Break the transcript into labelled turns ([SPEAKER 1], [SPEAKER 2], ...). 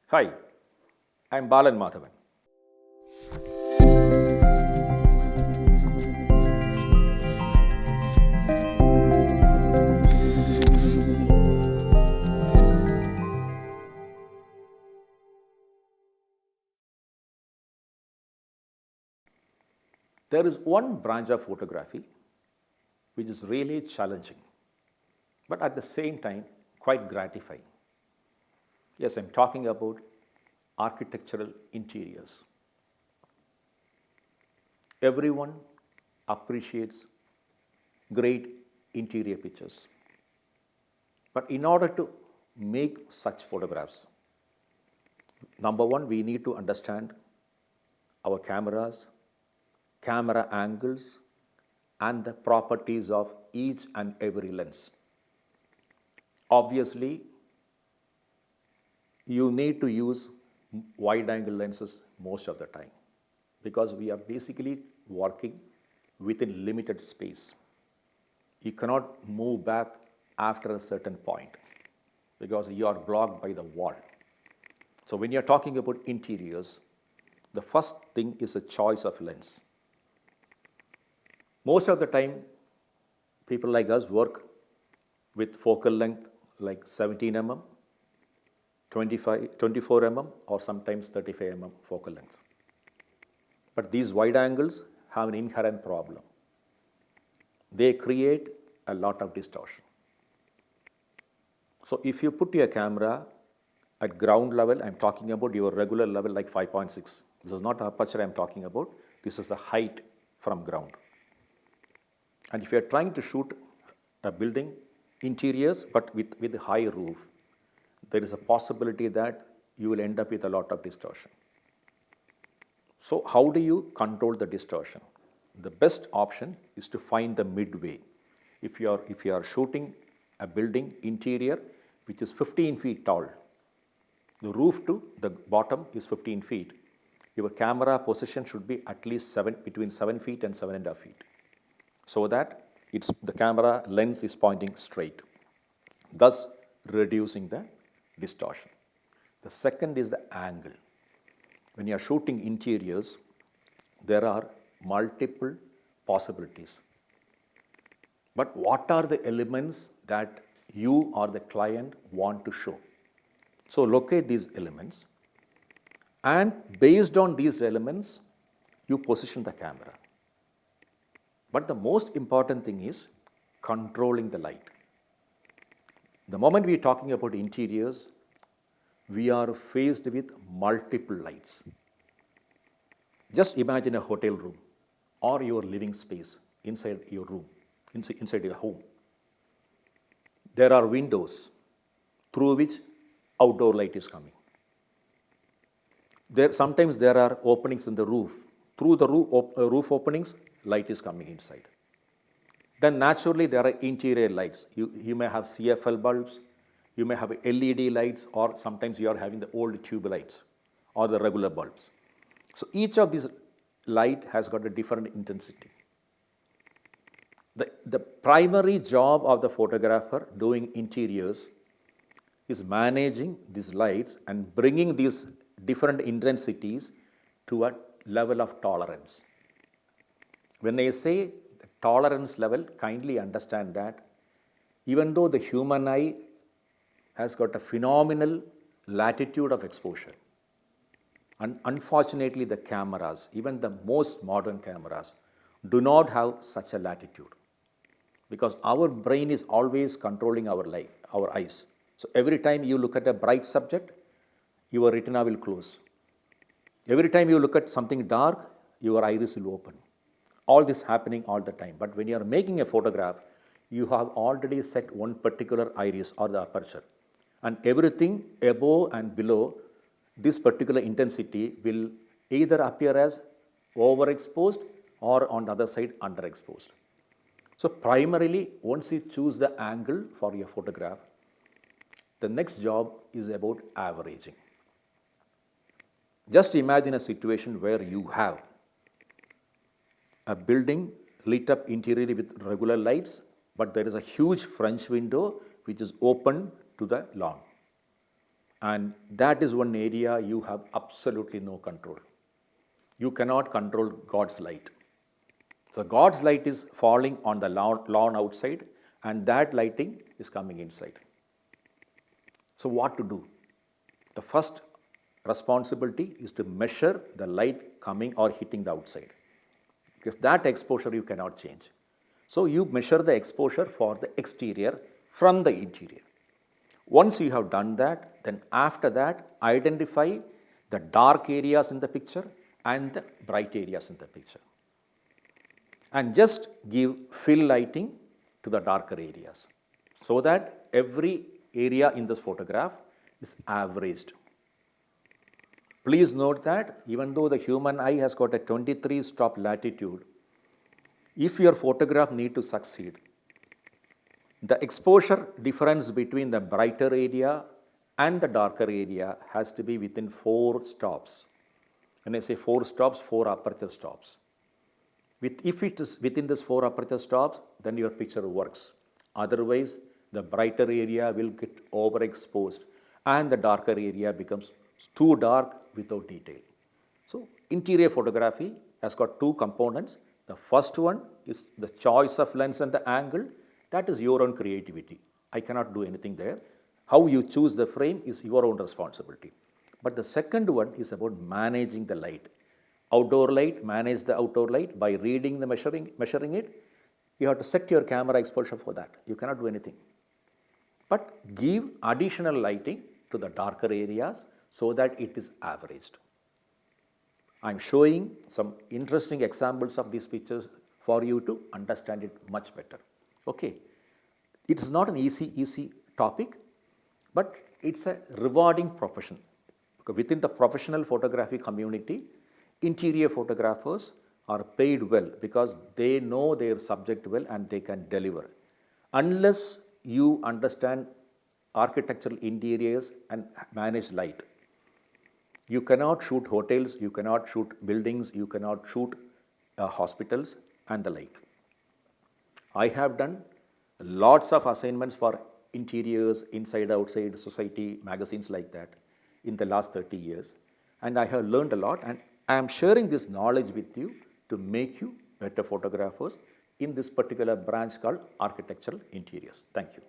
[SPEAKER 1] Hi, I'm Balan Madhavan. There is one branch of photography which is really challenging, but at the same time quite gratifying. Yes, I'm talking about architectural interiors. Everyone appreciates great interior pictures. But in order to make such photographs, number one, we need to understand our cameras, camera angles, and the properties of each and every lens. Obviously, you need to use wide angle lenses most of the time because we are basically working within limited space. You cannot move back after a certain point because you are blocked by the wall. So when you're talking about interiors, the first thing is a choice of lens. Most of the time, people like us work with focal length like 17 mm, 24 mm, or sometimes 35 mm focal length. But these wide angles have an inherent problem. They create a lot of distortion. So if you put your camera at ground level, I'm talking about your regular level like 5.6. This is not aperture I'm talking about. This is the height from ground. And if you're trying to shoot a building interiors but with a high roof, there is a possibility that you will end up with a lot of distortion. So how do you control the distortion? The best option is to find the midway. If you are shooting a building interior which is 15 feet tall, the roof to the bottom is 15 feet, your camera position should be at least between 7 feet and 7.5 feet, so that the camera lens is pointing straight, thus reducing the distortion. The second is the angle. When you are shooting interiors, there are multiple possibilities. But what are the elements that you or the client want to show? So locate these elements, and based on these elements, you position the camera. But the most important thing is controlling the light. The moment we are talking about interiors, we are faced with multiple lights. Just imagine a hotel room or your living space inside your room, inside your home. There are windows through which outdoor light is coming. Sometimes there are openings in the roof. Through the roof openings, light is coming inside. Then naturally there are interior lights. You may have CFL bulbs, you may have LED lights, or sometimes you are having the old tube lights or the regular bulbs. So each of these light has got a different intensity. The primary job of the photographer doing interiors is managing these lights and bringing these different intensities to a level of tolerance. When I say the tolerance level, kindly understand that even though the human eye has got a phenomenal latitude of exposure, and unfortunately the cameras, even the most modern cameras, do not have such a latitude because our brain is always controlling our eyes. So every time you look at a bright subject, your retina will close. Every time you look at something dark, your iris will open. All this happening all the time. But when you are making a photograph, you have already set one particular iris or the aperture. And everything above and below this particular intensity will either appear as overexposed or on the other side underexposed. So primarily, once you choose the angle for your photograph, the next job is about averaging. Just imagine a situation where you have a building lit up interiorly with regular lights, but there is a huge French window which is open to the lawn. And that is one area you have absolutely no control. You cannot control God's light. So God's light is falling on the lawn outside, and that lighting is coming inside. So what to do? The first responsibility is to measure the light coming or hitting the outside, because that exposure you cannot change. So you measure the exposure for the exterior from the interior. Once you have done that, then after that, identify the dark areas in the picture and the bright areas in the picture. And just give fill lighting to the darker areas, so that every area in this photograph is averaged. Please note that even though the human eye has got a 23 stop latitude, if your photograph need to succeed, the exposure difference between the brighter area and the darker area has to be within 4 stops. When I say 4 stops, 4 aperture stops. If it is within this 4 aperture stops, then your picture works. Otherwise, the brighter area will get overexposed and the darker area becomes too dark without detail. So, interior photography has got 2 components. The first one is the choice of lens and the angle. That is your own creativity. I cannot do anything there. How you choose the frame is your own responsibility. But the second one is about managing the light. Outdoor light, manage the outdoor light by reading the measuring it. You have to set your camera exposure for that. You cannot do anything. But give additional lighting to the darker areas so that it is averaged. I am showing some interesting examples of these pictures for you to understand it much better. Okay, it is not an easy topic, but it's a rewarding profession. Because within the professional photography community, interior photographers are paid well because they know their subject well and they can deliver. Unless you understand architectural interiors and manage light, you cannot shoot hotels, you cannot shoot buildings, you cannot shoot hospitals and the like. I have done lots of assignments for interiors, inside, outside, society, magazines like that in the last 30 years. And I have learned a lot, and I am sharing this knowledge with you to make you better photographers in this particular branch called architectural interiors. Thank you.